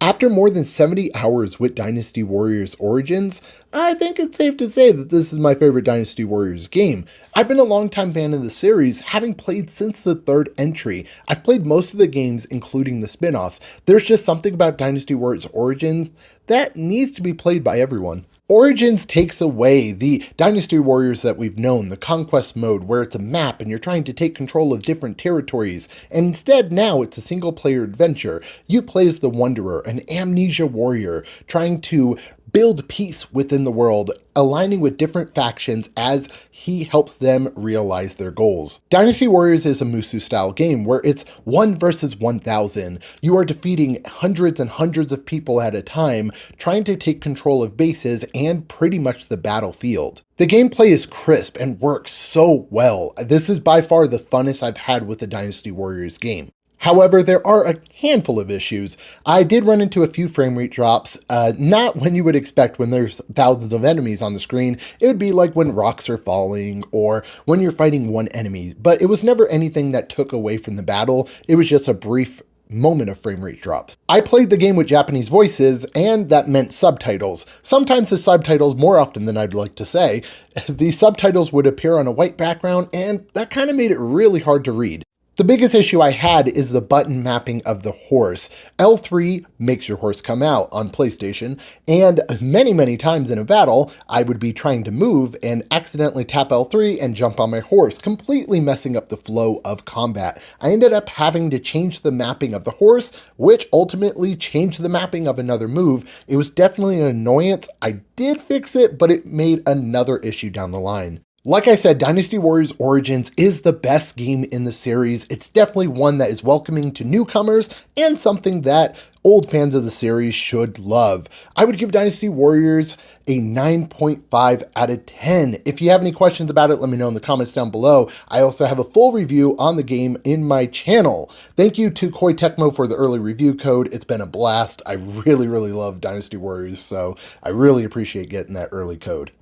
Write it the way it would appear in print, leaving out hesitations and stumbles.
After more than 70 hours with Dynasty Warriors Origins, I think it's safe to say that this is my favorite Dynasty Warriors game. I've been a longtime fan of the series, having played since the third entry. I've played most of the games, including the spin-offs. There's just something about Dynasty Warriors Origins that needs to be played by everyone. Origins takes away the Dynasty Warriors that we've known, the conquest mode where it's a map and you're trying to take control of different territories, and instead now it's a single player adventure. You play as the Wanderer, an amnesia warrior, trying to build peace within the world, aligning with different factions as he helps them realize their goals. Dynasty Warriors is a Musu-style game where it's 1 versus 1,000. You are defeating hundreds and hundreds of people at a time, trying to take control of bases and pretty much the battlefield. The gameplay is crisp and works so well. This is by far the funnest I've had with a Dynasty Warriors game. However, there are a handful of issues. I did run into a few frame rate drops, not when you would expect when there's thousands of enemies on the screen. It would be like when rocks are falling or when you're fighting one enemy, but it was never anything that took away from the battle. It was just a brief moment of frame rate drops. I played the game with Japanese voices, and that meant subtitles. Sometimes the subtitles, more often than I'd like to say, the subtitles would appear on a white background, and that kind of made it really hard to read. The biggest issue I had is the button mapping of the horse. L3 makes your horse come out on PlayStation, and many times in a battle, I would be trying to move and accidentally tap L3 and jump on my horse, completely messing up the flow of combat. I ended up having to change the mapping of the horse, which ultimately changed the mapping of another move. It was definitely an annoyance. I did fix it, but it made another issue down the line. Like I said, Dynasty Warriors Origins is the best game in the series. It's definitely one that is welcoming to newcomers and something that old fans of the series should love. I would give Dynasty Warriors a 9.5 out of 10. If you have any questions about it, let me know in the comments down below. I also have a full review on the game in my channel. Thank you to Koei Tecmo for the early review code. It's been a blast. I really love Dynasty Warriors, so I really appreciate getting that early code.